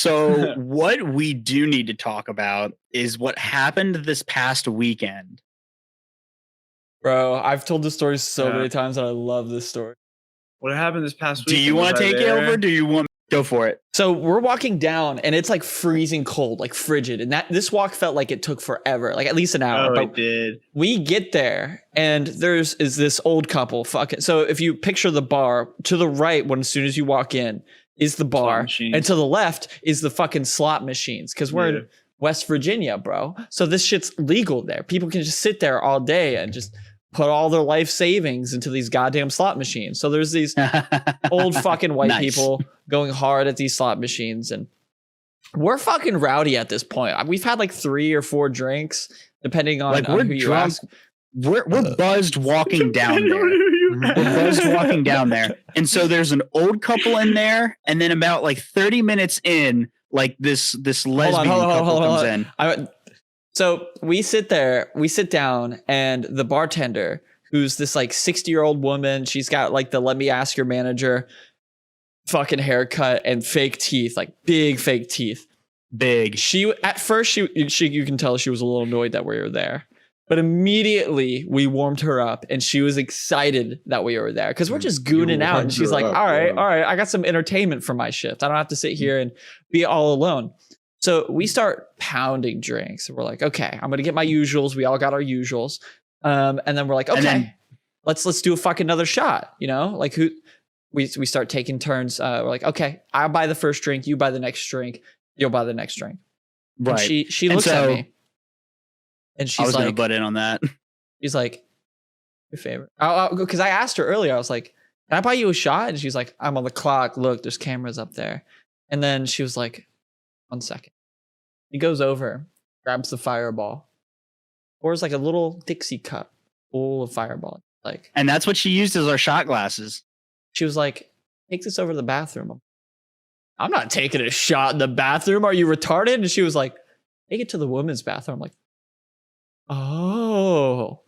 So what we do need to talk about is what happened this past weekend. Bro, I've told this story so many times and I love this story. What happened this past weekend? Do you want to take it over? Do you want to go for it? So we're walking down and it's like freezing cold, like frigid. And this walk felt like it took forever, like at least an hour. Oh, it did. We get there and is this old couple. So if you picture the bar to the right, as soon as you walk in, is the bar. And to the left is the fucking slot machines. Because we're in West Virginia, bro. So this shit's legal there. People can just sit there all day and just put all their life savings into these goddamn slot machines. So there's these old fucking white people going hard at these slot machines. And we're fucking rowdy at this point. We've had like 3 or 4 drinks, depending on, like we're who you drunk. ask. We're buzzed walking down there. We're buzzed walking down there. And so there's an old couple in there. And then about like 30 minutes in, like this lesbian couple comes in. So we sit down, and the bartender, who's this like 60-year-old woman, she's got like the let me ask your manager fucking haircut and fake teeth, like big fake teeth. Big. At first you can tell she was a little annoyed that we were there. But immediately we warmed her up and she was excited that we were there because we're just gooning out. And she's like, all right, I got some entertainment for my shift. I don't have to sit here and be all alone. So we start pounding drinks. We're like, okay, I'm going to get my usuals. We all got our usuals. And then we're like, okay, let's do a fucking another shot. You know, like we start taking turns. We're like, okay, I'll buy the first drink. You buy the next drink. You'll buy the next drink. Right. And she looks at me. And she's like, I was going to butt in on that. She's like, your favorite. Because I asked her earlier, I was like, can I buy you a shot? And she's like, I'm on the clock. Look, there's cameras up there. And then she was like, 1 second. He goes over, grabs the Fireball, pours like a little Dixie cup full of Fireball. And that's what she used as our shot glasses. She was like, take this over to the bathroom. I'm not taking a shot in the bathroom. Are you retarded? And she was like, take it to the women's bathroom. I'm like, oh,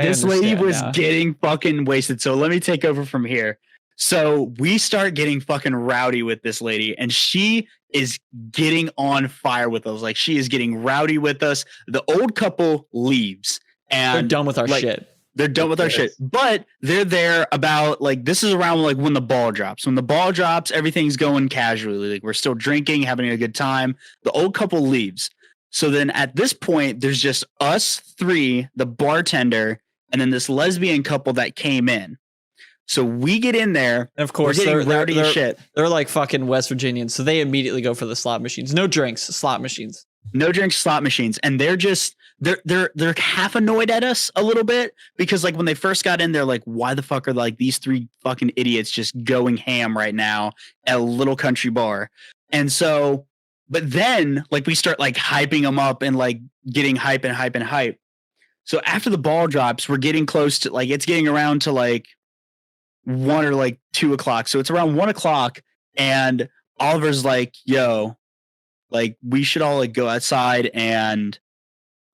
this lady was getting fucking wasted. So let me take over from here. So we start getting fucking rowdy with this lady, and she is getting on fire with us. Like, she is getting rowdy with us. The old couple leaves, and they're done with our shit. They're done with our shit, but they're there about like, this is around like when the ball drops. When the ball drops, everything's going casually. Like, we're still drinking, having a good time. The old couple leaves. So then at this point, there's just us 3, the bartender, and then this lesbian couple that came in. So we get in there. And of course, they're like fucking West Virginians. So they immediately go for the slot machines. No drinks, slot machines. No drinks, slot machines. And they're just, they're half annoyed at us a little bit because like when they first got in, they're like, why the fuck are like these 3 fucking idiots just going ham right now at a little country bar? And so, but then like we start like hyping them up and like getting hype. So after the ball drops, we're getting close to like, it's getting around to like 1 or like 2 o'clock. So it's around 1 o'clock and Oliver's like, yo, like we should all like go outside and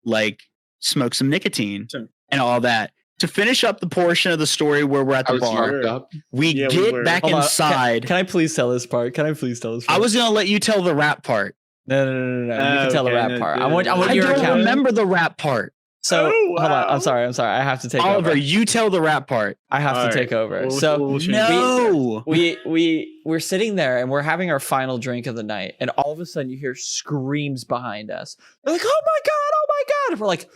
like smoke some nicotine and all that. To finish up the portion of the story where we're at the bar, we get back inside. Can I please tell this part? I was going to let you tell the rap part. No. You can tell the rap part. I want your account. I don't remember the rap part. So hold on. I'm sorry. I have to take over. Oliver, you tell the rap part. I have to take over. We're sitting there and we're having our final drink of the night, and all of a sudden you hear screams behind us. They're like, "Oh my god!" And we're like,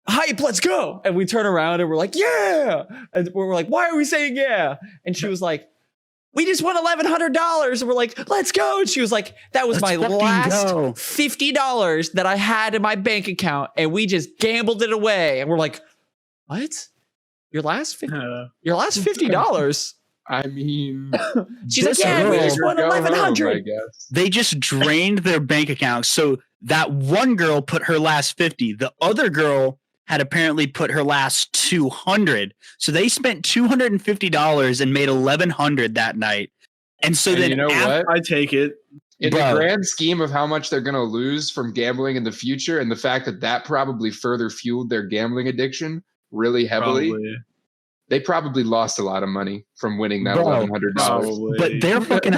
"Hype, let's go!" And we turn around and we're like, "Yeah!" And we're like, "Why are we saying yeah?" And she was like, we just won $1,100. And we're like, let's go. And she was like, that was my last $50 that I had in my bank account. And we just gambled it away. And we're like, what? Your last $50? I mean, she's like, yeah, we just won $1,100. They just drained their bank account. So that one girl put her last 50. The other girl had apparently put her last 200. So they spent $250 and made $1,100 that night. And so then, you know what? I take it. In the grand scheme of how much they're going to lose from gambling in the future, and the fact that probably further fueled their gambling addiction really heavily. They probably lost a lot of money from winning that Bro, $1,100. Probably. But they're fucking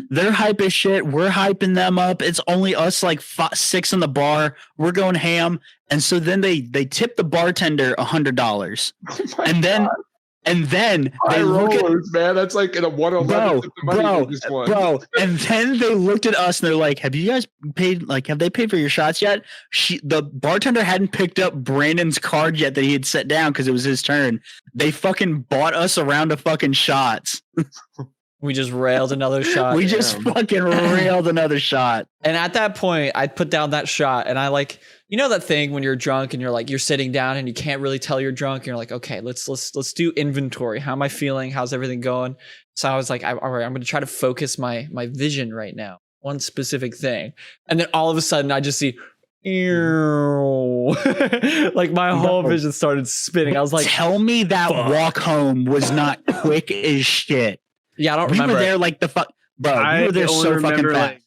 they're hype as shit. We're hyping them up. It's only us like 6 in the bar. We're going ham. And so then they tip the bartender $100. Oh and then God. and then High they look at rollers, man. That's like in a 111. bro. And then they looked at us and they're like, "Have you guys paid? Like, have they paid for your shots yet?" The bartender hadn't picked up Brandon's card yet that he had set down because it was his turn. They fucking bought us a round of fucking shots. We just railed another shot. We just fucking railed another shot. And at that point, I put down that shot and I like, you know that thing when you're drunk and you're like, you're sitting down and you can't really tell you're drunk. And you're like, okay, let's do inventory. How am I feeling? How's everything going? So I was like, all right, I'm going to try to focus my vision right now. One specific thing. And then all of a sudden I just see, like my whole vision started spinning. I was like, tell me that walk home was not quick as shit. Yeah, I don't we remember. We were there like the fuck, bro. We were there so fucking fast. Like,